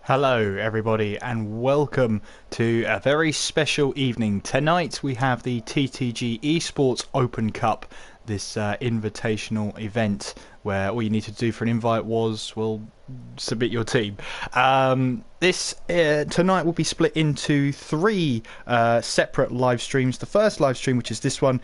Hello, everybody, and welcome to a very special evening. Tonight we have the TTG Esports Open Cup, this invitational event where all you need to do for an invite was, well, submit your team. This tonight will be split into three separate live streams. The first live stream, which is this one,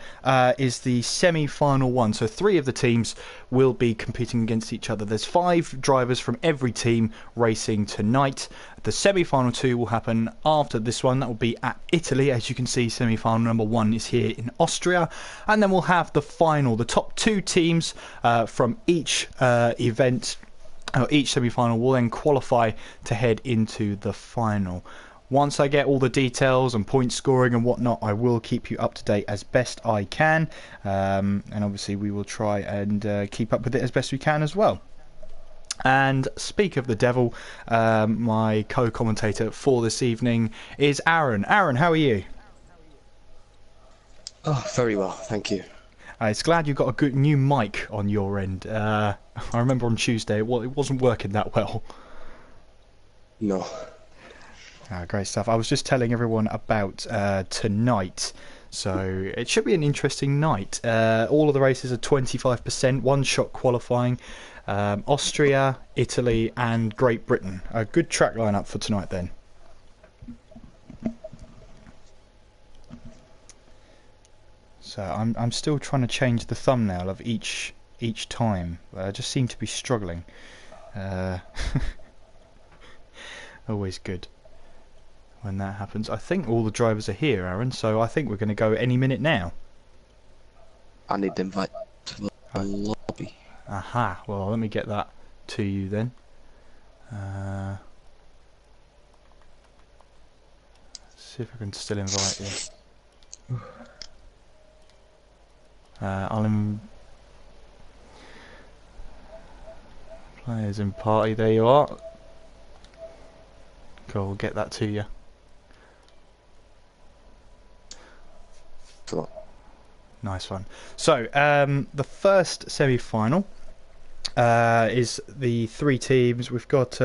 is the semi-final one. So three of the teams will be competing against each other. There's 5 drivers from every team racing tonight. The semi-final 2 will happen after this one. That will be at Italy. As you can see, semi-final number 1 is here in Austria. And then we'll have the final, the top 2 teams from each event. Each semi-final will then qualify to head into the final. Once I get all the details and point scoring and whatnot, I will keep you up to date as best I can. And obviously we will try and keep up with it as best we can as well. And speak of the devil, my co-commentator for this evening is Aaron. Aaron, how are you? Oh, very well, thank you. It's glad you've got a good new mic on your end. I remember on Tuesday it wasn't working that well. No. Great stuff. I was just telling everyone about tonight. So it should be an interesting night. All of the races are 25%, one-shot qualifying. Austria, Italy and Great Britain. A good track lineup for tonight then. So I'm still trying to change the thumbnail of each time. I just seem to be struggling. Always good when that happens. I think all the drivers are here, Aaron, so I think we're going to go any minute now. I need the invite to the lobby. Aha, well let me get that to you then. See if I can still invite you. Players in party, there you are. Cool, we'll get that to you. Cool. Nice one. So, the first semi-final is the 3 teams. We've got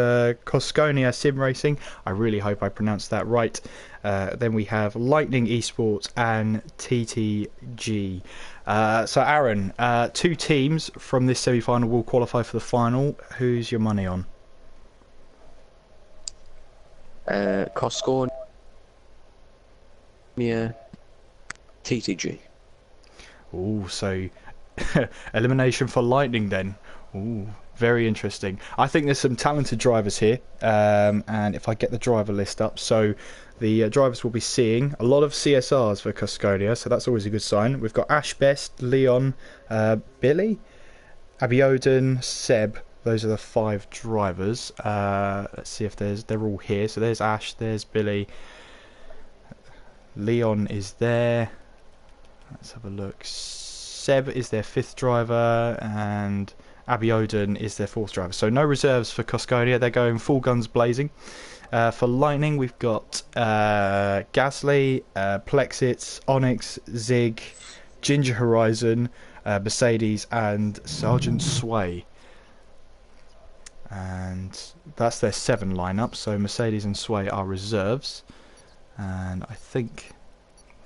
Cosconia Sim Racing. I really hope I pronounced that right. Then we have Lightning Esports and TTG. So, Aaron, 2 teams from this semi-final will qualify for the final. Who's your money on? Cosconia, TTG. Ooh, so elimination for Lightning then. Ooh, very interesting. I think there's some talented drivers here, and if I get the driver list up, so the drivers will be seeing a lot of CSRs for Cosconia, so that's always a good sign. We've got Ash Best, Leon, Billy, Abiodun, Seb. Those are the 5 drivers. Let's see if they're all here. So there's Ash, there's Billy, Leon is there. Let's have a look. Seb is their 5th driver, and Abiodun is their 4th driver. So no reserves for Cosconia. They're going full guns blazing. For Lightning, we've got Gasly, Plexits, Onyx, Zig, Ginger Horizon, Mercedes, and Sergeant Sway. And that's their 7 lineup. So Mercedes and Sway are reserves. And I think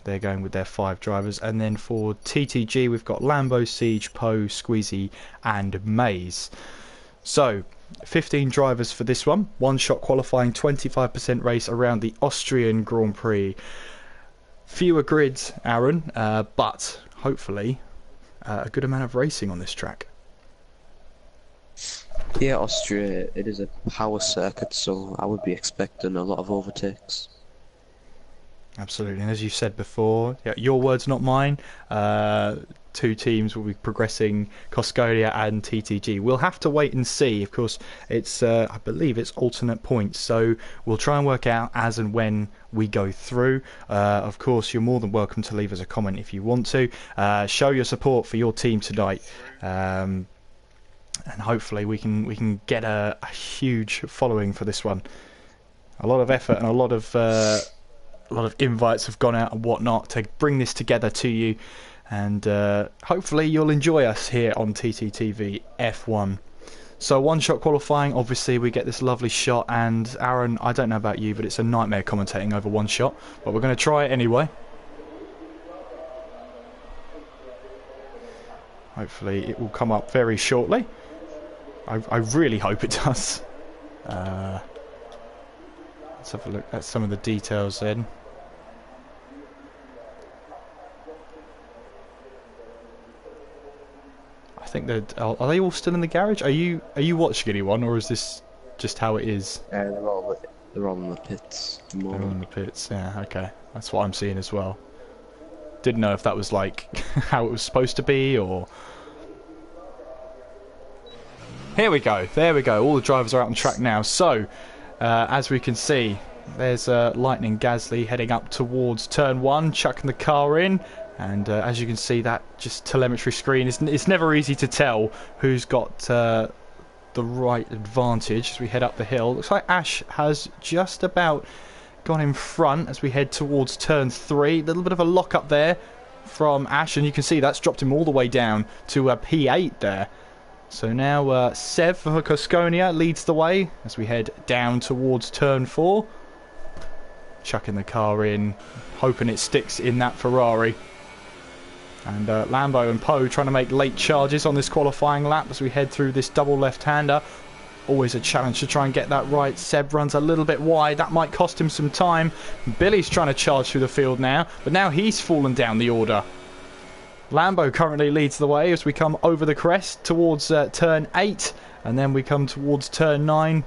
they're going with their 5 drivers. And then for TTG, we've got Lambo, Siege, Poe, Squeezy and Maze. So 15 drivers for this one. One-shot qualifying, 25% race around the Austrian Grand Prix. Fewer grids, Aaron, but hopefully a good amount of racing on this track. Yeah, Austria, it is a power circuit, so I would be expecting a lot of overtakes. Absolutely, and as you said before, yeah, your words, not mine. 2 teams will be progressing, Cosconia and TTG. We'll have to wait and see. Of course, it's I believe it's alternate points, so we'll try and work out as and when we go through. Of course, you're more than welcome to leave us a comment if you want to. Show your support for your team tonight. And hopefully we can get a huge following for this one. A lot of effort and a lot of invites have gone out and whatnot to bring this together to you, and hopefully you'll enjoy us here on TTTV F1. So one-shot qualifying, obviously we get this lovely shot, and Aaron, I don't know about you, but it's a nightmare commentating over one shot, but we're going to try it anyway. Hopefully it will come up very shortly. I really hope it does. Let's have a look at some of the details then. I think that are they all still in the garage? Are you watching anyone, or is this just how it is? They're all in the pits. They're all in the pits. Yeah, okay, that's what I'm seeing as well. Didn't know if that was like how it was supposed to be, or. Here we go. There we go. All the drivers are out on track now. So, as we can see, there's Lightning Gasly heading up towards turn 1, chucking the car in. And as you can see, that just telemetry screen, it's never easy to tell who's got the right advantage as we head up the hill. Looks like Ash has just about gone in front as we head towards turn 3. A little bit of a lock up there from Ash, and you can see that's dropped him all the way down to P8 there. So now Sev for Cosconia leads the way as we head down towards turn 4. Chucking the car in, hoping it sticks in that Ferrari. And Lambo and Poe trying to make late charges on this qualifying lap as we head through this double left-hander. Always a challenge to try and get that right. Seb runs a little bit wide. That might cost him some time. Billy's trying to charge through the field now, but now he's fallen down the order. Lambo currently leads the way as we come over the crest towards turn 8, and then we come towards turn 9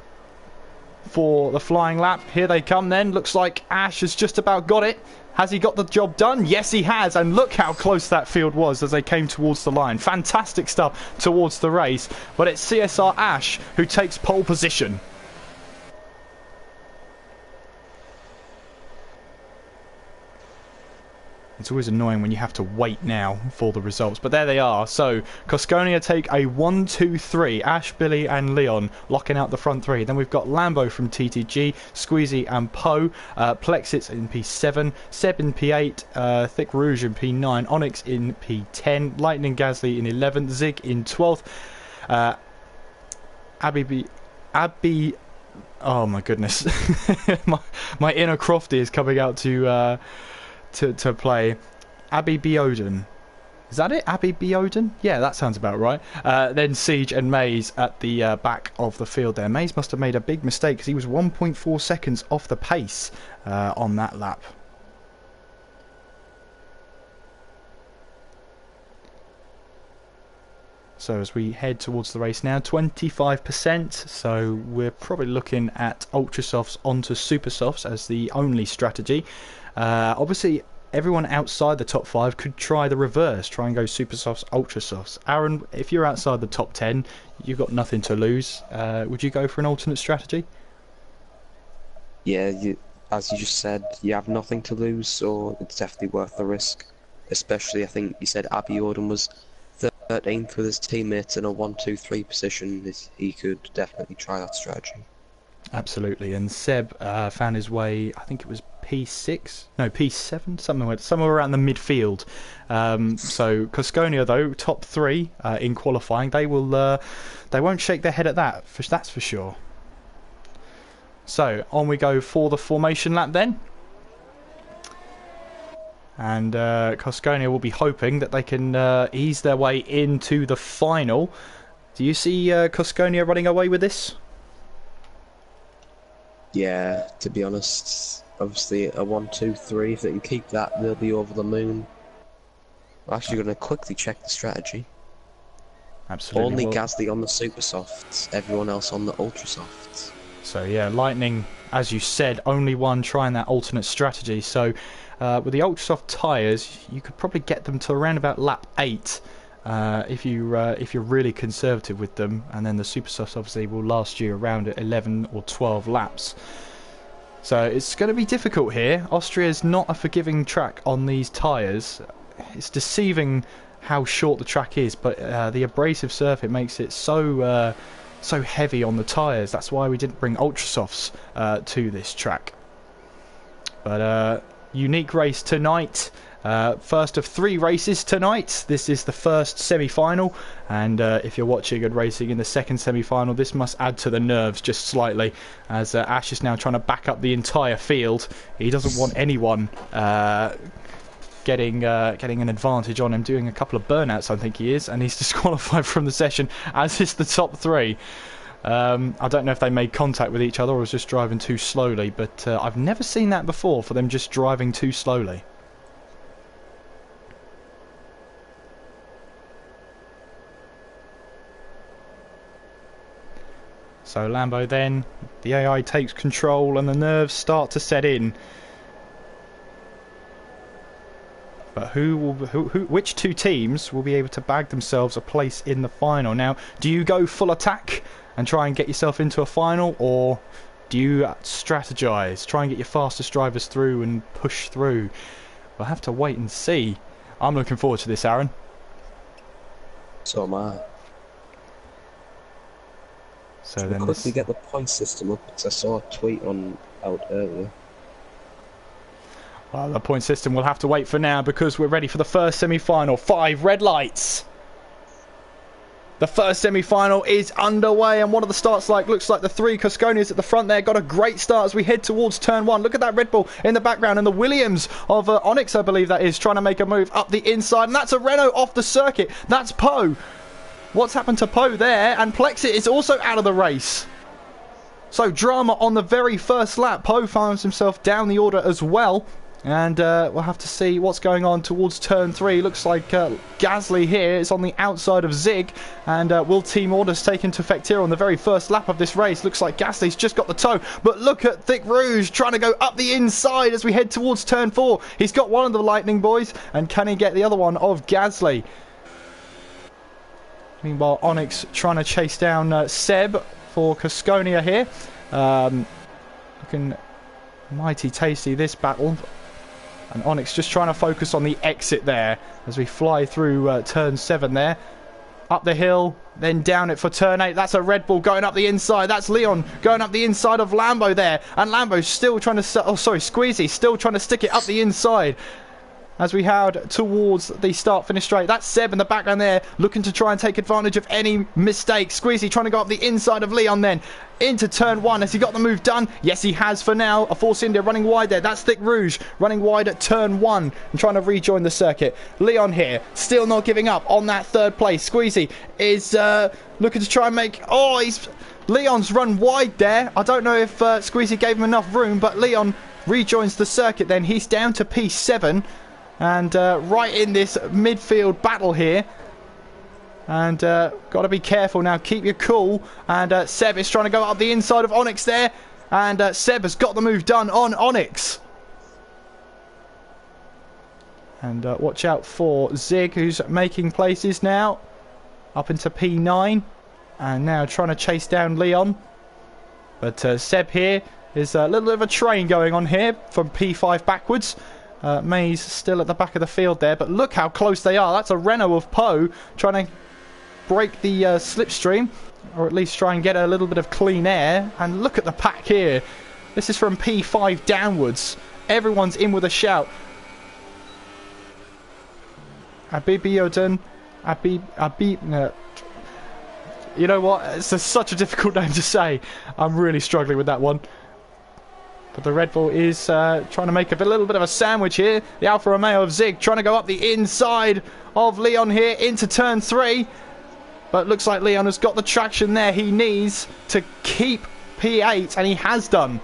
for the flying lap. Here they come then. Looks like Ash has just about got it. Has he got the job done? Yes, he has. And look how close that field was as they came towards the line. Fantastic stuff towards the race. But it's CSR Ash who takes pole position. It's always annoying when you have to wait now for the results, but there they are. So Cosconia take a 1-2-3. Ash, Billy and Leon locking out the front 3. Then we've got Lambo from TTG, Squeezy and Poe, Plexits in P7, Seb in P8, Thick Rouge in P9, Onyx in P10, Lightning Gasly in 11th, Zig in 12th, Abby, oh my goodness, my inner Crofty is coming out to play. Abby Bioden. Is that it? Abby Bioden? Yeah, that sounds about right. Then Siege and Maze at the back of the field there. Maze must have made a big mistake because he was 1.4 seconds off the pace on that lap. So as we head towards the race now, 25%, so we're probably looking at Ultra Softs onto Super Softs as the only strategy. Obviously, everyone outside the top 5 could try the reverse, try and go Super Softs, Ultra Softs. Aaron, if you're outside the top 10, you've got nothing to lose. Would you go for an alternate strategy? Yeah, as you just said, you have nothing to lose, so it's definitely worth the risk. Especially, I think you said Abby Orden was 13th with his teammates in a 1-2-3 position. He could definitely try that strategy. Absolutely, and Seb found his way, I think it was P6, no P7, somewhere around the midfield. So Cosconia though, top 3 in qualifying, they won't shake their head at that, that's for sure. So on we go for the formation lap then. And Cosconia will be hoping that they can ease their way into the final. Do you see Cosconia running away with this? Yeah, to be honest, obviously a 1-2-3, if they can keep that, they'll be over the moon. I'm actually going to quickly check the strategy. Absolutely. Only Gasly on the Super Softs, everyone else on the Ultra Softs. So yeah, Lightning, as you said, only one trying that alternate strategy. So with the Ultra Soft tyres, you could probably get them to around about lap 8 if you're really conservative with them, and then the Super Softs obviously will last you around 11 or 12 laps. So it's going to be difficult here. Austria's not a forgiving track on these tyres. It's deceiving how short the track is, but the abrasive surface makes it so heavy on the tyres. That's why we didn't bring Ultra Softs to this track. But unique race tonight. First of 3 races tonight. This is the first semi-final, and if you're watching and racing in the second semi-final, this must add to the nerves just slightly, as Ash is now trying to back up the entire field. He doesn't want anyone getting an advantage on him, doing a couple of burnouts I think he is, and he's disqualified from the session, as is the top 3. I don't know if they made contact with each other or was just driving too slowly, but I've never seen that before, for them just driving too slowly. So Lambo then, the AI takes control and the nerves start to set in. But which 2 teams will be able to bag themselves a place in the final? Now, do you go full attack and try and get yourself into a final, or do you strategize, try and get your fastest drivers through and push through? We'll have to wait and see. I'm looking forward to this, Aaron. So am I. So then quickly get the point system up, because I saw a tweet out earlier. Well, the point system will have to wait for now, because we're ready for the first semi-final. 5 red lights. The first semi-final is underway, and what are the starts like? Looks like the 3 Cosconias at the front there got a great start as we head towards turn 1. Look at that Red Bull in the background, and the Williams of Onyx, I believe that is, trying to make a move up the inside, and that's a Renault off the circuit. That's Poe. What's happened to Poe there? And Plexit is also out of the race. So drama on the very first lap. Poe finds himself down the order as well. And we'll have to see what's going on towards turn 3. Looks like Gasly here is on the outside of Zig. And will team orders take into effect here on the very first lap of this race? Looks like Gasly's just got the toe. But look at Thick Rouge trying to go up the inside as we head towards turn 4. He's got one of the Lightning boys. And can he get the other one of Gasly? Meanwhile, Onyx trying to chase down Seb for Cosconia here. Looking mighty tasty, this battle. And Onyx just trying to focus on the exit there as we fly through turn 7 there. Up the hill, then down it for turn 8. That's a Red Bull going up the inside. That's Leon going up the inside of Lambo there. And Lambo's still trying to... Oh, sorry, Squeezy still trying to stick it up the inside as we head towards the start-finish straight. That's Seb in the background there, looking to try and take advantage of any mistake. Squeezy trying to go up the inside of Leon then. Into turn 1. Has he got the move done? Yes, he has for now. A Force India running wide there. That's Thick Rouge running wide at turn 1 and trying to rejoin the circuit. Leon here, still not giving up on that 3rd place. Squeezy is looking to try and make... Oh, Leon's run wide there. I don't know if Squeezy gave him enough room, but Leon rejoins the circuit then. He's down to P7. And right in this midfield battle here. And got to be careful now. Keep your cool. And Seb is trying to go up the inside of Onyx there. And Seb has got the move done on Onyx. And watch out for Zig, who's making places now. Up into P9. And now trying to chase down Leon. But Seb here is a little bit of a train going on here from P5 backwards. Mays still at the back of the field there, but look how close they are. That's a Renault of Poe trying to break the slipstream, or at least try and get a little bit of clean air. And look at the pack here. This is from P5 downwards. Everyone's in with a shout. Abibiodun. You know what? It's such a difficult name to say. I'm really struggling with that one. But the Red Bull is trying to make a little bit of a sandwich here. The Alfa Romeo of Zig trying to go up the inside of Leon here into turn 3. But looks like Leon has got the traction there he needs to keep P8, and he has done.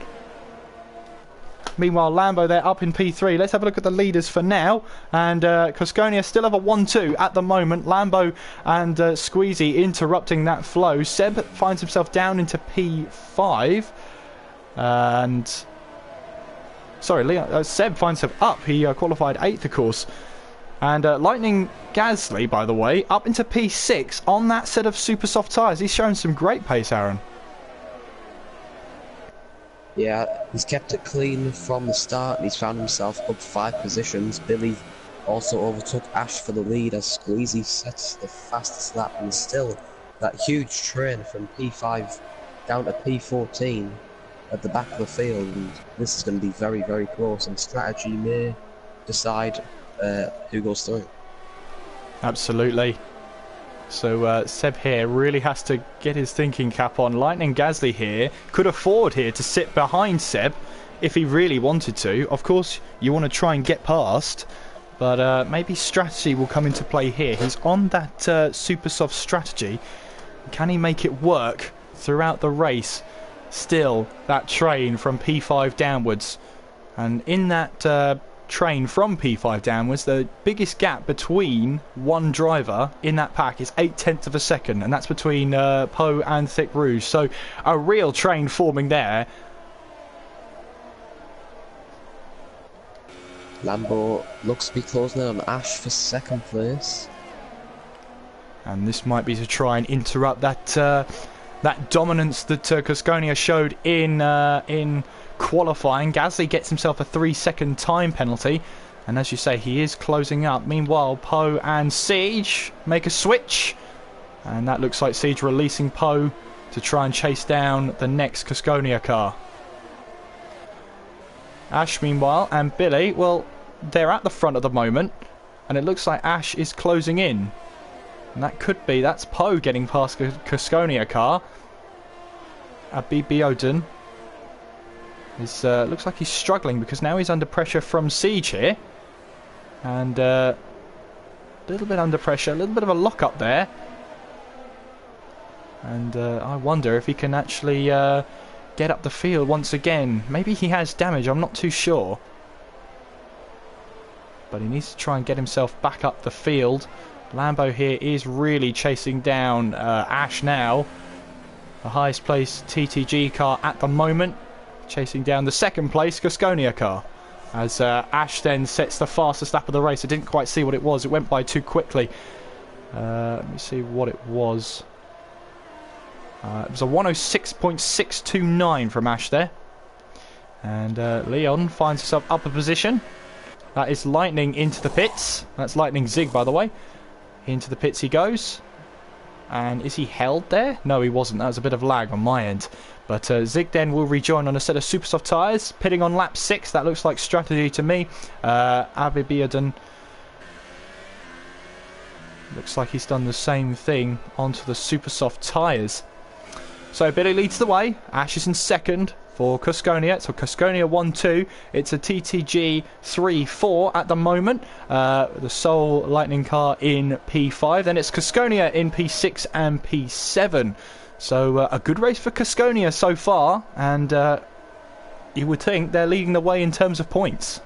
Meanwhile, Lambo there up in P3. Let's have a look at the leaders for now. And Cosconia still have a 1-2 at the moment. Lambo and Squeezy interrupting that flow. Seb finds himself down into P5. And... Sorry, Leon, Seb finds him up. He qualified 8th, of course. And Lightning Gasly, by the way, up into P6 on that set of super soft tyres. He's shown some great pace, Aaron. Yeah, he's kept it clean from the start, and he's found himself up 5 positions. Billy also overtook Ash for the lead as Squeezy sets the fastest lap, and still that huge train from P5 down to P14 at the back of the field, and this is going to be very, very close, and strategy may decide who goes through. Absolutely. So Seb here really has to get his thinking cap on. Lightning Gasly here could afford here to sit behind Seb if he really wanted to. Of course, you want to try and get past, but maybe strategy will come into play here. He's on that super soft strategy. Can he make it work throughout the race? Still, that train from P5 downwards. And in that train from P5 downwards, the biggest gap between one driver in that pack is 0.8 of a second, and that's between Poe and Thick Rouge. So a real train forming there. Lambo looks to be closing in on Ash for second place. And this might be to try and interrupt that that dominance that Cusconia showed in qualifying. Gasly gets himself a 3-second time penalty, and as you say, he is closing up. Meanwhile, Poe and Siege make a switch, and that looks like Siege releasing Poe to try and chase down the next Cusconia car. Ash, meanwhile, and Billy, well, they're at the front at the moment, and it looks like Ash is closing in. And that could be, that's Poe getting past Cusconia car. Abibiodun is, looks like he's struggling because now he's under pressure from Siege here. And a little bit under pressure, a little bit of a lock-up there. And I wonder if he can actually get up the field once again. Maybe he has damage, I'm not too sure. But he needs to try and get himself back up the field. Lambo here is really chasing down Ash now. The highest placed TTG car at the moment. Chasing down the second place Cusconia car. As Ash then sets the fastest lap of the race. I didn't quite see what it was. It went by too quickly. Let me see what it was. It was a 106.629 from Ash there. And Leon finds himself up a position. That is Lightning into the pits. That's Lightning Zig, by the way. Into the pits he goes. And is he held there? No, he wasn't. That was a bit of lag on my end. But Zig then will rejoin on a set of super soft tyres. Pitting on lap 6. That looks like strategy to me. Abibiodun looks like he's done the same thing onto the super soft tyres. So Billy leads the way. Ash is in second for Cusconia. So Cusconia 1-2. It's a TTG 3-4 at the moment. The sole Lightning car in P5. Then it's Cusconia in P6 and P7. So a good race for Cusconia so far. And you would think they're leading the way in terms of points.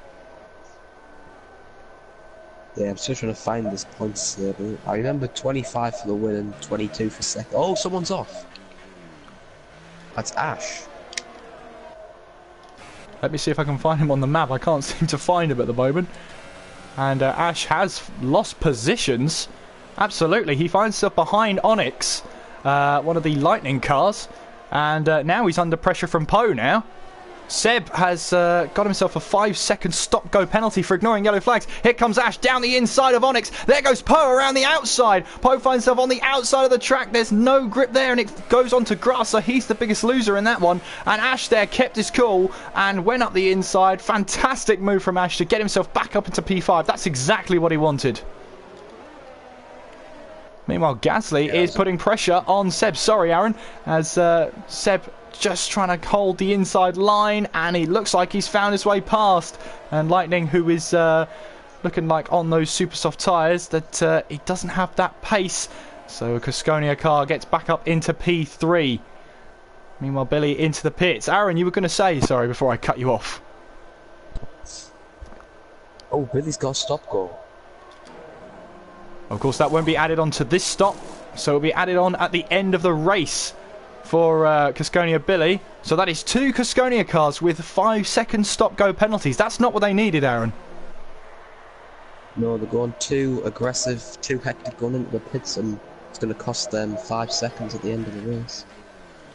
Yeah, I'm still trying to find this points table. I remember 25 for the win and 22 for second. Oh, someone's off. That's Ash. Let me see if I can find him on the map. I can't seem to find him at the moment. And Ash has lost positions. Absolutely. He finds himself behind Onyx, one of the Lightning cars. And now he's under pressure from Poe now. Seb has got himself a 5-second stop-go penalty for ignoring yellow flags. Here comes Ash down the inside of Onyx. There goes Poe around the outside. Poe finds himself on the outside of the track. There's no grip there, and it goes on to grass, so he's the biggest loser in that one. And Ash there kept his cool and went up the inside. Fantastic move from Ash to get himself back up into P5. That's exactly what he wanted. Meanwhile, Gasly is putting pressure on Seb. Sorry, Aaron. As Seb just trying to hold the inside line, and he looks like he's found his way past. And Lightning, who is looking like on those super soft tyres, that he doesn't have that pace. So a Cusconia car gets back up into P3. Meanwhile, Billy into the pits. Aaron, you were going to say, sorry, before I cut you off. Oh, Billy's got a stop go. Of course, that won't be added on to this stop, so it'll be added on at the end of the race for Cusconia Billy. So that is 2 Cusconia cars with 5-second stop-go penalties. That's not what they needed, Aaron. No, they're going too aggressive, too hectic going into the pits, and it's going to cost them 5 seconds at the end of the race.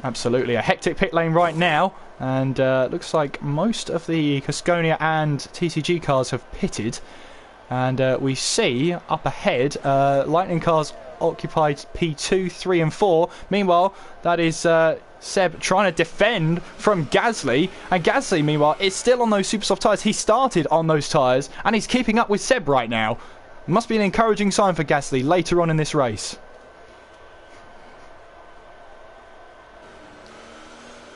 Absolutely. A hectic pit lane right now, and looks like most of the Cusconia and TTG cars have pitted. And we see up ahead, Lightning Cars occupied P2, 3 and 4. Meanwhile, that is Seb trying to defend from Gasly. And Gasly, meanwhile, is still on those super soft tyres. He started on those tyres, and he's keeping up with Seb right now. Must be an encouraging sign for Gasly later on in this race.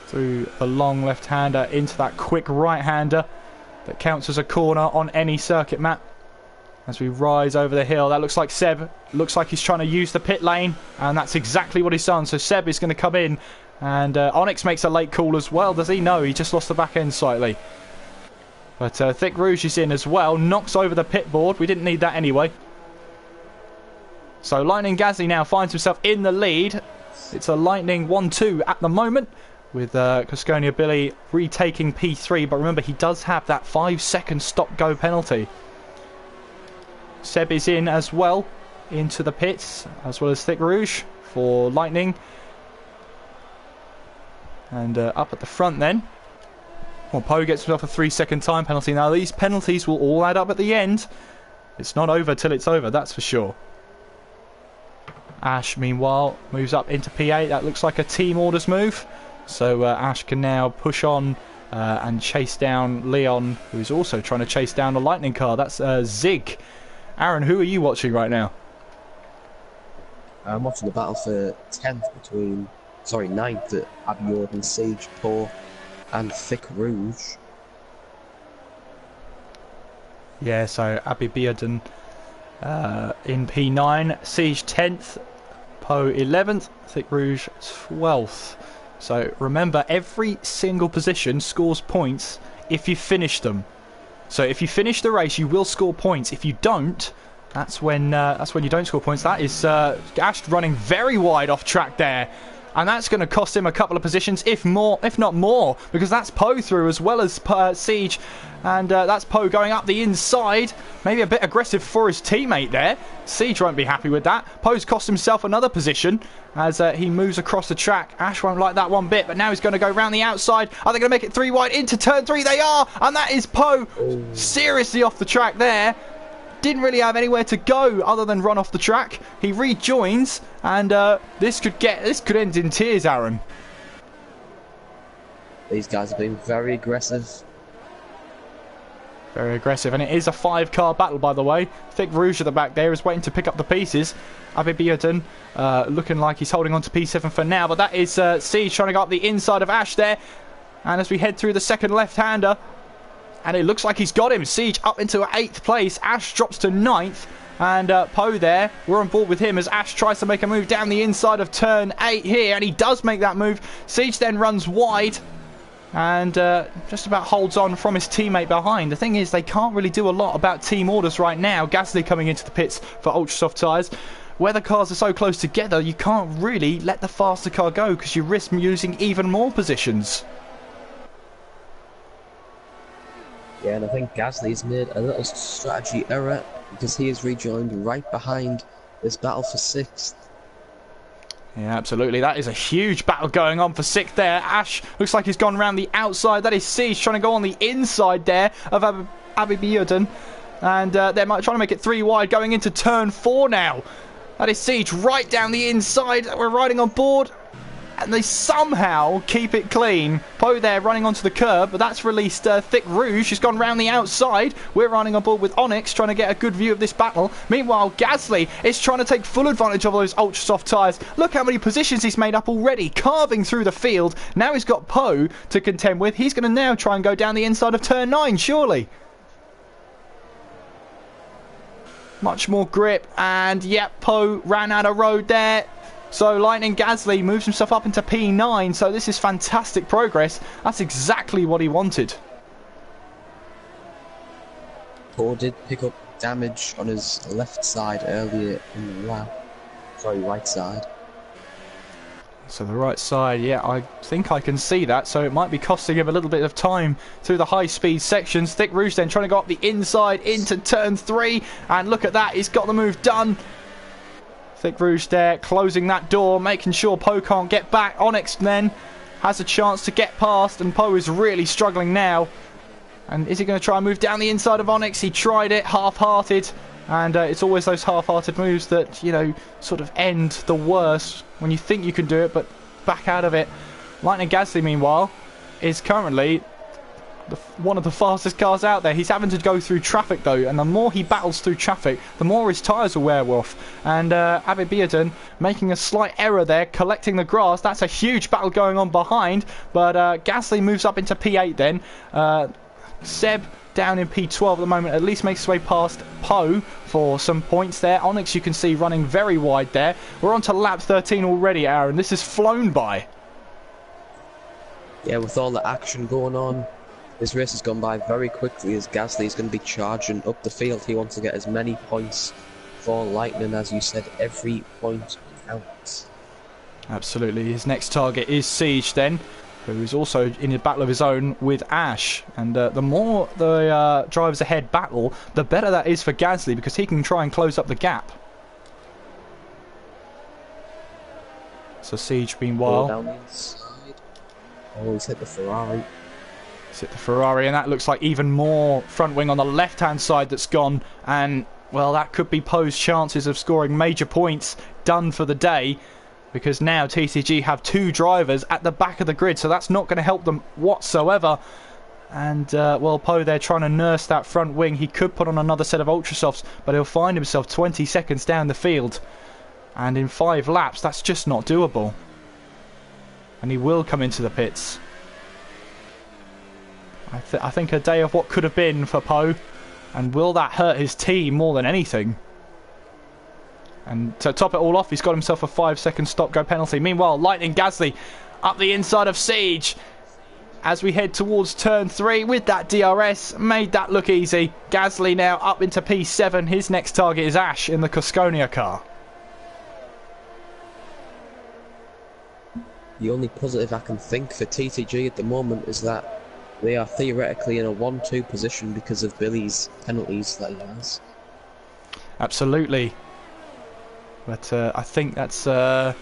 Through the long left-hander into that quick right-hander that counts as a corner on any circuit map. As we rise over the hill, that looks like Seb. Looks like he's trying to use the pit lane, and that's exactly what he's done. So Seb is going to come in, and Onyx makes a late call as well. Does he? No, he just lost the back end slightly. But Thick Rouge is in as well, knocks over the pit board. We didn't need that anyway. So Lightning Gasly now finds himself in the lead. It's a Lightning 1-2 at the moment, with Cosconia Billy retaking P3. But remember, he does have that 5-second stop-go penalty. Seb is in as well, into the pits, as well as Thick Rouge for Lightning. And up at the front then. Well, Poe gets himself a 3-second time penalty. Now, these penalties will all add up at the end. It's not over till it's over, that's for sure. Ash, meanwhile, moves up into P8. That looks like a team orders move. So Ash can now push on and chase down Leon, who's also trying to chase down the Lightning car. That's Zig. Aaron, who are you watching right now? I'm watching the battle for 10th between, sorry, 9th at Abbey Jordan, Sage, Poe, and Thick Rouge. Yeah, so Abbey Bearden in P9, Siege 10th, Poe 11th, Thick Rouge 12th. So remember, every single position scores points if you finish them. So if you finish the race, you will score points. If you don't, that's when you don't score points. That is Ash running very wide off track there. And that's going to cost him a couple of positions, if not more, because that's Poe through as well as Siege. And that's Poe going up the inside. Maybe a bit aggressive for his teammate there. Siege won't be happy with that. Poe's cost himself another position as he moves across the track. Ash won't like that one bit, but now he's going to go round the outside. Are they going to make it 3 wide into turn 3? They are! And that is Poe seriously off the track there. Didn't really have anywhere to go other than run off the track. He rejoins, and this could end in tears, Aaron. These guys have been very aggressive. Very aggressive, and it is a 5-car battle, by the way. Thick Rouge at the back there is waiting to pick up the pieces. Abbey Bearden looking like he's holding on to P7 for now, but that is Siege trying to go up the inside of Ash there. And as we head through the second left-hander, and it looks like he's got him. Siege up into 8th place. Ash drops to 9th. And Poe there, we're on board with him as Ash tries to make a move down the inside of turn 8 here. And he does make that move. Siege then runs wide and just about holds on from his teammate behind. The thing is, they can't really do a lot about team orders right now. Gasly coming into the pits for ultra soft tyres. Where the cars are so close together, you can't really let the faster car go because you risk losing even more positions. Yeah, and I think Gasly's made a little strategy error because he is rejoined right behind this battle for 6th. Yeah, absolutely. That is a huge battle going on for 6th there. Ash looks like he's gone around the outside. That is Siege trying to go on the inside there of Abbey Bearden. And they're trying to make it 3 wide going into turn 4 now. That is Siege right down the inside. We're riding on board. And they somehow keep it clean. Poe there running onto the curb, but that's released Thick Rouge. He's gone round the outside. We're running on board with Onyx, trying to get a good view of this battle. Meanwhile, Gasly is trying to take full advantage of those ultra soft tyres. Look how many positions he's made up already, carving through the field. Now he's got Poe to contend with. He's going to now try and go down the inside of turn 9, surely. Much more grip, and yep, Poe ran out of road there. So Lightning Gasly moves himself up into P9, so this is fantastic progress. That's exactly what he wanted. Poe did pick up damage on his left side earlier in the lap. Sorry, right side. So the right side, yeah, I think I can see that. So it might be costing him a little bit of time through the high-speed sections. Thick Rouge then trying to go up the inside into turn 3. And look at that, he's got the move done. Thick Rouge there, closing that door, making sure Poe can't get back. Onyx then has a chance to get past, and Poe is really struggling now. And is he going to try and move down the inside of Onyx? He tried it, half-hearted. And it's always those half-hearted moves that, you know, sort of end the worst when you think you can do it, but back out of it. Lightning Gasly, meanwhile, is currently one of the fastest cars out there. He's having to go through traffic, though, and the more he battles through traffic, the more his tyres will wear off. And Abibiaden making a slight error there, collecting the grass. That's a huge battle going on behind, but Gasly moves up into P8 then. Seb down in P12 at the moment, at least makes his way past Poe for some points there. Onyx, you can see, running very wide there. We're on to lap 13 already, Aaron. This has flown by. Yeah, with all the action going on, this race has gone by very quickly as Gasly is going to be charging up the field. He wants to get as many points for Lightning. As you said, every point counts. Absolutely. His next target is Siege then, who is also in a battle of his own with Ash. And the more the drivers ahead battle, the better that is for Gasly, because he can try and close up the gap. So Siege, meanwhile, down the inside. Oh, he's hit the Ferrari. He's hit the Ferrari, and that looks like even more front wing on the left-hand side that's gone. And, well, that could be Poe's chances of scoring major points done for the day, because now TTG have two drivers at the back of the grid, so that's not going to help them whatsoever. And, well, Poe there trying to nurse that front wing. He could put on another set of Ultra Softs, but he'll find himself 20 seconds down the field. And in 5 laps, that's just not doable. And he will come into the pits. I think a day of what could have been for Poe. And will that hurt his team more than anything? And to top it all off, he's got himself a 5-second stop-go penalty. Meanwhile, Lightning Gasly up the inside of Siege as we head towards turn 3 with that DRS. Made that look easy. Gasly now up into P7. His next target is Ash in the Cosconia car. The only positive I can think for TTG at the moment is that they are theoretically in a 1-2 position because of Billy's penalties that he has. Absolutely. But I think that's a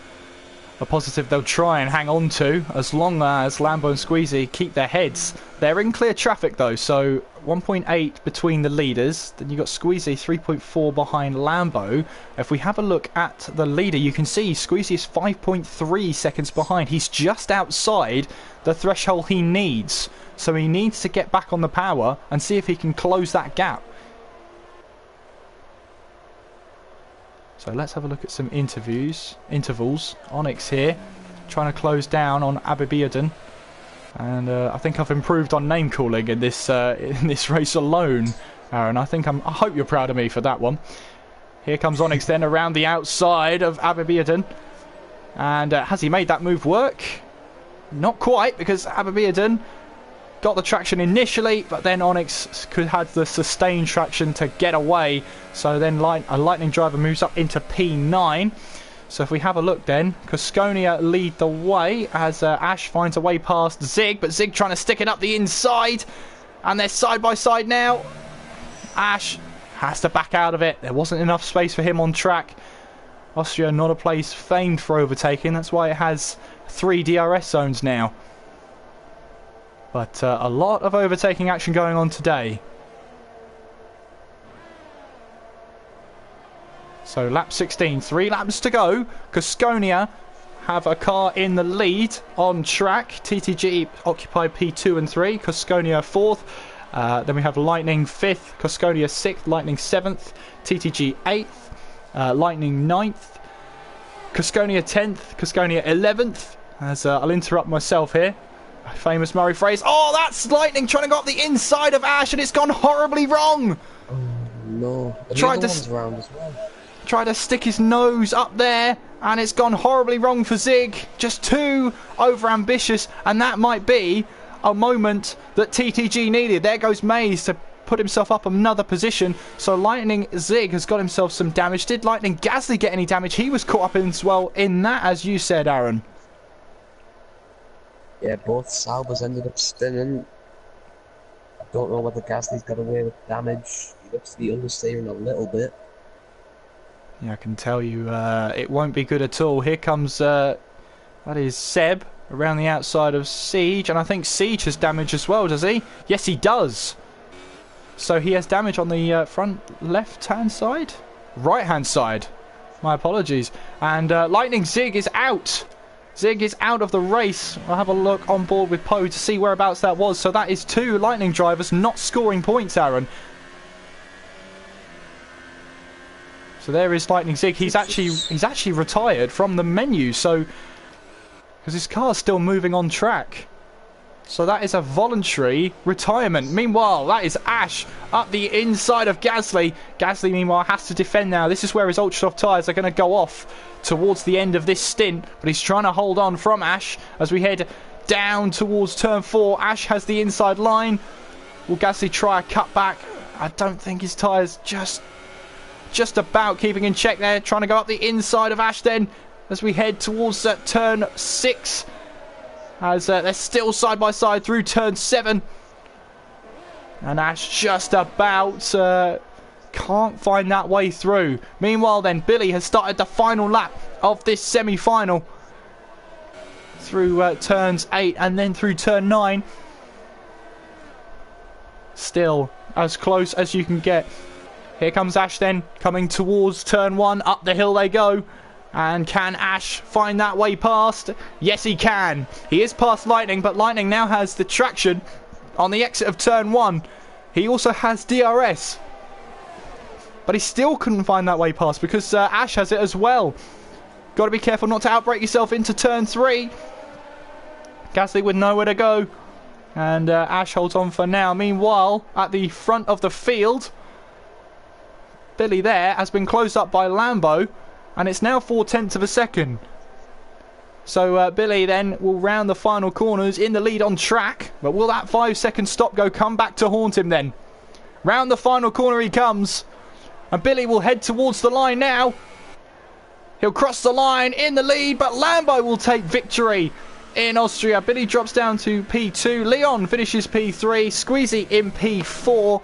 positive they'll try and hang on to, as long as Lambo and Squeezy keep their heads. They're in clear traffic though, so 1.8 between the leaders. Then you've got Squeezy 3.4 behind Lambo. If we have a look at the leader, you can see Squeezy is 5.3 seconds behind. He's just outside the threshold he needs. So he needs to get back on the power and see if he can close that gap. So let's have a look at some intervals. Onyx here, trying to close down on Abibiaden. And I think I've improved on name calling in this race alone, Aaron. I hope you're proud of me for that one. Here comes Onyx then around the outside of Abibiaden. And has he made that move work? Not quite, because Abibiaden got the traction initially, but then Onyx could have the sustained traction to get away. So then a Lightning driver moves up into P9. So if we have a look then, Cosconia lead the way as Ash finds a way past Zig, but Zig trying to stick it up the inside. And they're side by side now. Ash has to back out of it. There wasn't enough space for him on track. Austria, not a place famed for overtaking. That's why it has 3 DRS zones now. But a lot of overtaking action going on today. So lap 16, 3 laps to go. Cosconia have a car in the lead on track. TTG occupy P2 and 3. Cosconia 4th. Then we have Lightning 5th. Cosconia 6th. Lightning 7th. TTG 8th. Lightning 9th. Cosconia 10th. Cosconia 11th. As I'll interrupt myself here. Famous Murray phrase. Oh, that's Lightning trying to go up the inside of Ash, and it's gone horribly wrong. Oh no! Tried to stick his nose up there, and it's gone horribly wrong for Zig. Just too over-ambitious, and that might be a moment that TTG needed. There goes Maze to put himself up another position. So Lightning Zig has got himself some damage. Did Lightning Gasly get any damage? He was caught up in as well in that, as you said, Aaron. Yeah, both Saubers ended up spinning. I don't know whether Gasly's got away with damage. He looks to be understeering a little bit. Yeah, I can tell you it won't be good at all. Here comes, that is Seb around the outside of Siege, and I think Siege has damage as well, does he? Yes, he does. So he has damage on the front left-hand side? Right-hand side. My apologies. And Lightning Zig is out. Zig is out of the race. I'll have a look on board with Poe to see whereabouts that was. So that is 2 Lightning drivers not scoring points, Aaron. So there is Lightning Zig. He's actually retired from the menu, so because his car's still moving on track. So that is a voluntary retirement. Meanwhile, that is Ash up the inside of Gasly. Gasly, meanwhile, has to defend now. This is where his ultra soft tyres are going to go off towards the end of this stint. But he's trying to hold on from Ash as we head down towards turn 4. Ash has the inside line. Will Gasly try a cutback? I don't think his tyres just about keeping in check there. Trying to go up the inside of Ash then as we head towards turn 6. As they're still side by side through turn 7. And Ash just about can't find that way through. Meanwhile then, Billy has started the final lap of this semi-final. Through turns 8 and then through turn 9. Still as close as you can get. Here comes Ash then, coming towards turn 1. Up the hill they go. And can Ash find that way past? Yes, he can. He is past Lightning, but Lightning now has the traction on the exit of turn 1. He also has DRS. But he still couldn't find that way past because Ash has it as well. Got to be careful not to outbrake yourself into turn 3. Gasly with nowhere to go. And Ash holds on for now. Meanwhile, at the front of the field, Billy there has been closed up by Lambo. And it's now 4/10 of a second. So Billy then will round the final corners in the lead on track. But will that 5-second stop go come back to haunt him then? Round the final corner he comes. And Billy will head towards the line now. He'll cross the line in the lead. But Lambo will take victory in Austria. Billy drops down to P2. Leon finishes P3. Squeezy in P4.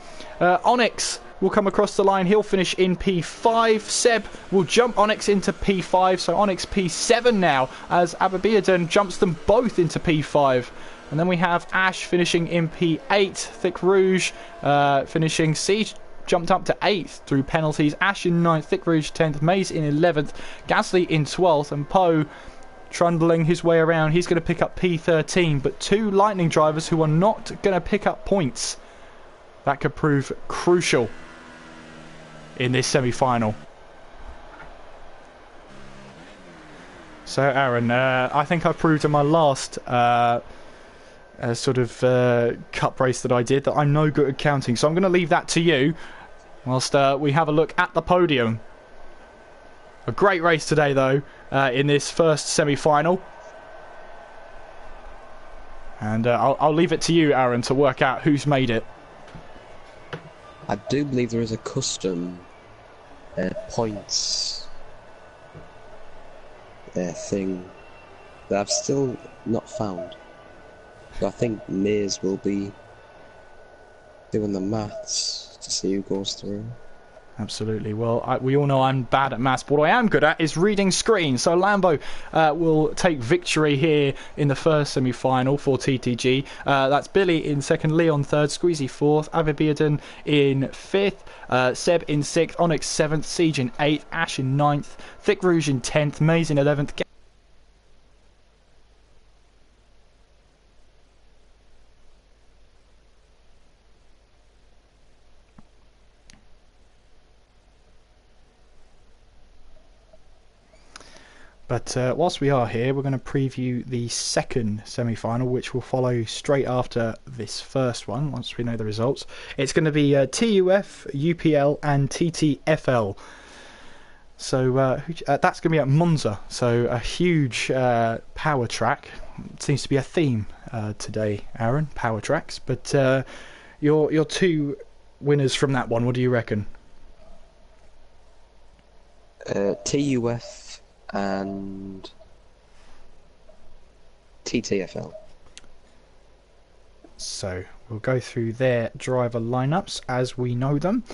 Onyx will come across the line. He'll finish in P5. Seb will jump Onyx into P5. So Onyx P7 now as Ababiaden jumps them both into P5. And then we have Ash finishing in P8. Thick Rouge finishing Siege jumped up to 8th through penalties. Ash in 9th. Thick Rouge 10th. Maze in 11th. Gasly in 12th. And Poe trundling his way around. He's going to pick up P13. But 2 Lightning drivers who are not going to pick up points. That could prove crucial in this semi-final. So Aaron, I think I proved in my last sort of cup race that I did that I'm no good at counting, so I'm going to leave that to you whilst we have a look at the podium. A great race today though in this first semi-final, and I'll leave it to you, Aaron, to work out who's made it. I do believe there is a custom points thing that I've still not found. So I think Maze will be doing the maths to see who goes through. Absolutely. Well, we all know I'm bad at maths, but what I am good at is reading screens. So Lambo will take victory here in the first semi-final for TTG. That's Billy in 2nd, Leon 3rd, Squeezy 4th, Ababiaden in 5th, Seb in 6th, Onyx 7th, Siege in 8th, Ash in 9th, Thick Rouge in 10th, Maze in 11th. But whilst we are here, we're going to preview the second semi-final, which will follow straight after this first one, once we know the results. It's going to be TUF, UPL and TTFL. So that's going to be at Monza, so a huge power track. It seems to be a theme today, Aaron, power tracks. But your 2 winners from that one, what do you reckon? TUF and TTFL. So we'll go through their driver lineups as we know them.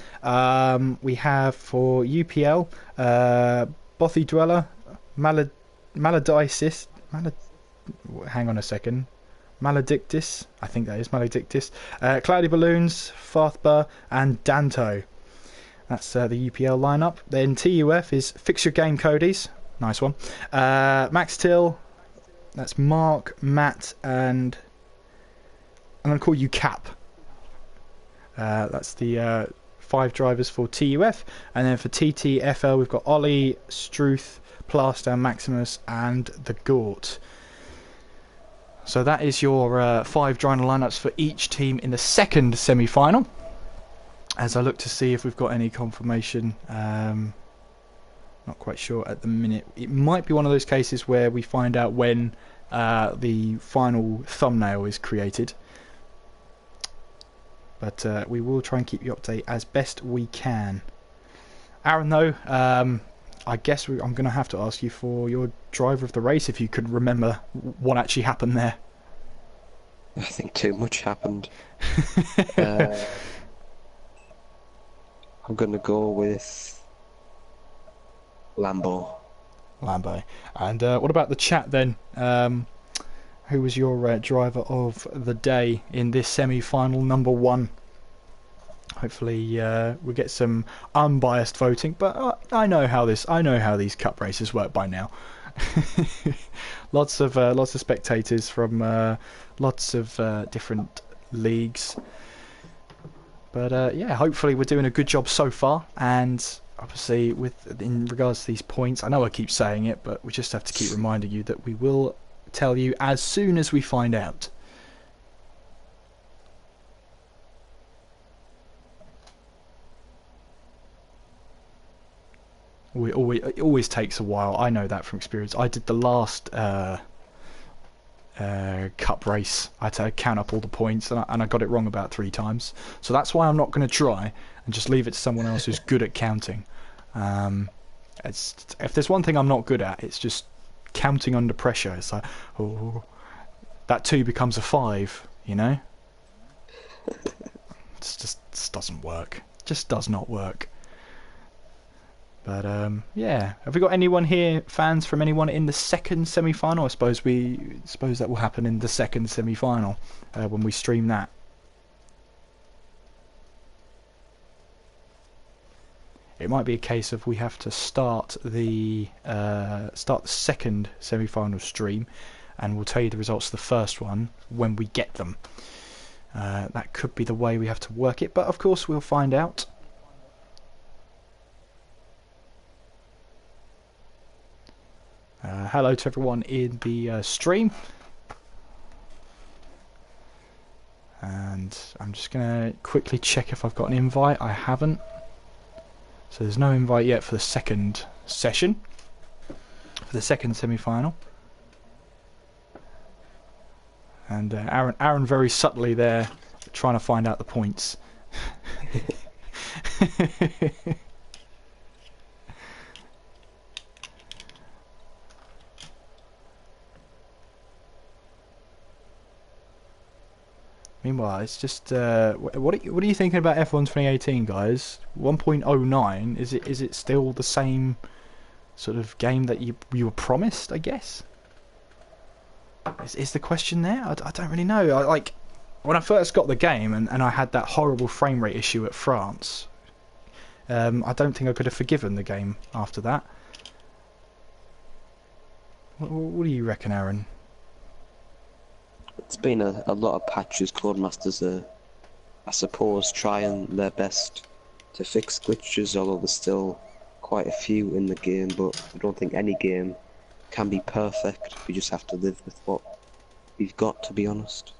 We have for UPL Bothy Dweller, Maladisis, hang on a second. Maledictus, I think that is Maledictus. Cloudy Balloons, Farthbar, and Danto. That's the UPL lineup. Then TUF is Fix Your Game Cody's. Nice one. Max Till, that's Mark, Matt, and I'm going to call you Cap. That's the 5 drivers for TUF. And then for TTFL, we've got Ollie, Struth, Plaster, Maximus, and the Gort. So that is your 5 driver lineups for each team in the second semi-final. As I look to see if we've got any confirmation, not quite sure at the minute. It might be one of those cases where we find out when the final thumbnail is created. But we will try and keep you updated as best we can. Aaron, though, I guess I'm going to have to ask you for your driver of the race, if you could remember what actually happened there. I think too much happened. I'm going to go with Lambo. And what about the chat then? Who was your driver of the day in this semi-final, number 1? Hopefully we'll get some unbiased voting, but I know how these cup races work by now. lots of spectators from lots of different leagues. But yeah, hopefully we're doing a good job so far, and obviously in regards to these points, I know I keep saying it, but we just have to keep reminding you that we will tell you as soon as we find out. It always takes a while. I know that from experience. I did the last cup race. I had to count up all the points, and I got it wrong about 3 times. So that's why I'm not going to try and just leave it to someone else who's good at counting. If there's one thing I'm not good at, it's just counting under pressure. It's like, oh, that 2 becomes a 5, you know? It just doesn't work. It just does not work. But yeah, have we got anyone here, fans from anyone in the second semi-final? I suppose that will happen in the second semi-final when we stream that. It might be a case of we have to start the second semi-final stream, and we'll tell you the results of the first one when we get them. That could be the way we have to work it, but of course we'll find out. Hello to everyone in the stream, and I'm just going to quickly check if I've got an invite. I haven't, so there's no invite yet for the second session, for the second semi-final. And Aaron very subtly there trying to find out the points. Meanwhile, it's just what are you thinking about F1 2018, guys? 1.09, is it still the same sort of game that you were promised, I guess? Is the question there? I don't really know. Like when I first got the game and I had that horrible frame rate issue at France, I don't think I could have forgiven the game after that. What do you reckon, Aaron? It's been a lot of patches. Codemasters are, I suppose, trying their best to fix glitches, although there's still quite a few in the game, but I don't think any game can be perfect. We just have to live with what we've got, to be honest.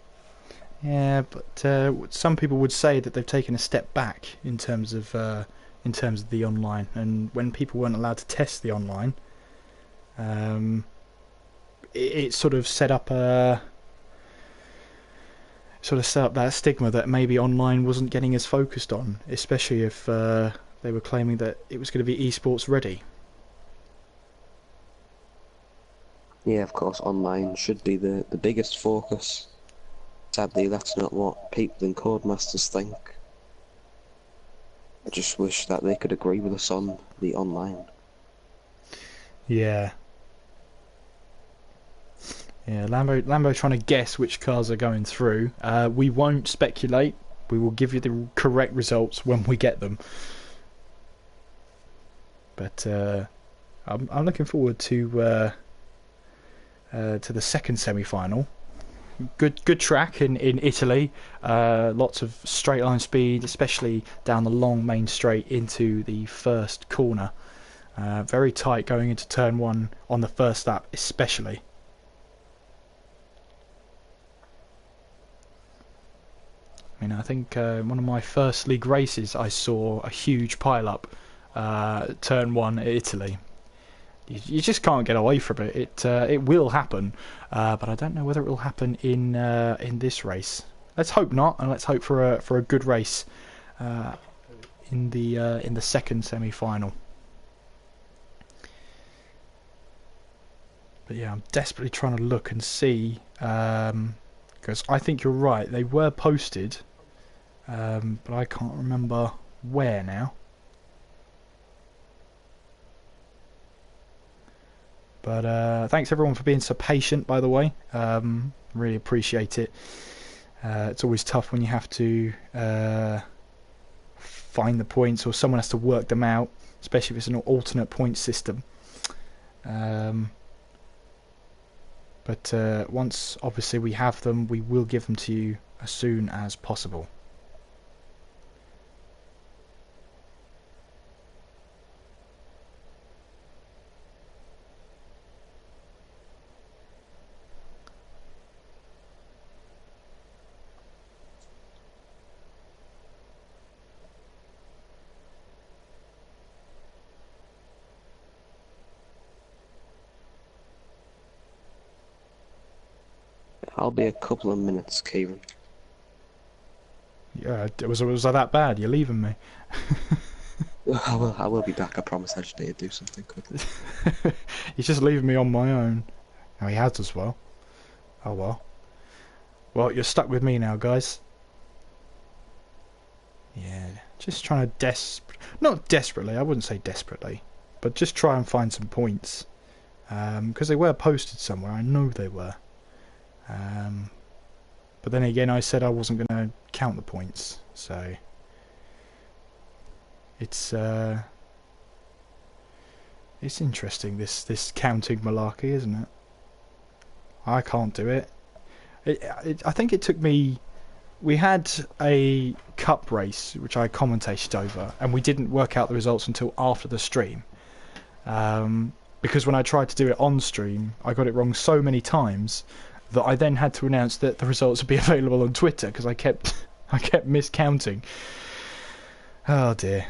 Yeah, but some people would say that they've taken a step back in terms of the online, and when people weren't allowed to test the online, it sort of set up that stigma that maybe online wasn't getting as focused on, especially if they were claiming that it was going to be esports ready. Yeah, of course, online should be the biggest focus. Sadly, that's not what people in Codemasters think. I just wish that they could agree with us on the online. Yeah. Yeah, Lambo trying to guess which cars are going through. We won't speculate. We will give you the correct results when we get them. But I'm looking forward to the second semi-final. Good track in Italy. Lots of straight line speed, especially down the long main straight into the first corner. Very tight going into turn one on the first lap, especially. I mean, I think one of my first league races, I saw a huge pile-up turn one at Italy. You just can't get away from it. It will happen, but I don't know whether it will happen in this race. Let's hope not, and let's hope for a good race in the second semi-final. But yeah, I'm desperately trying to look and see, because I think you're right. They were posted, but I can't remember where now. But thanks everyone for being so patient, by the way. Really appreciate it. It's always tough when you have to find the points, or someone has to work them out, especially if it's an alternate point system. But once obviously we have them, we will give them to you as soon as possible. I'll be a couple of minutes, Kieran. Yeah, was I that bad? You're leaving me. I will be back, I promise. I just need to do something quickly. He's just leaving me on my own. Oh, he has as well. Oh well. Well, you're stuck with me now, guys. Yeah, just trying to not desperately, I wouldn't say desperately, but just try and find some points. Because they were posted somewhere, I know they were. But then again, I said I wasn't going to count the points, so it's interesting, this counting malarkey, isn't it? I can't do it. I think it took me. We had a cup race which I commentated over, and we didn't work out the results until after the stream. Because when I tried to do it on stream, I got it wrong so many times that I then had to announce that the results would be available on Twitter because I kept miscounting. Oh dear.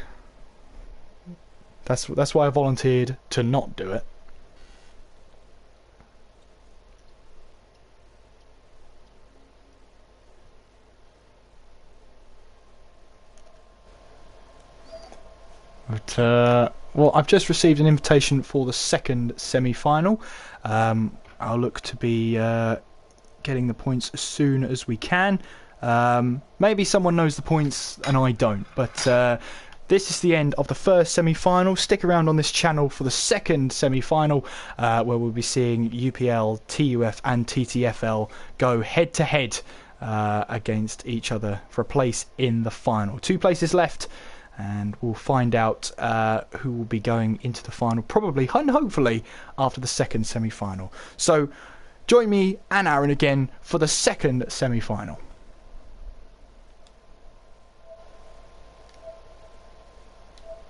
That's why I volunteered to not do it. But well, I've just received an invitation for the second semi-final. I'll look to be getting the points as soon as we can. Maybe someone knows the points and I don't, but this is the end of the first semi-final. Stick around on this channel for the second semi-final, where we'll be seeing UPL, TUF and TTFL go head-to-head against each other for a place in the final. 2 places left, and we'll find out who will be going into the final, probably and hopefully after the second semi-final. So join me and Aaron again for the second semi-final.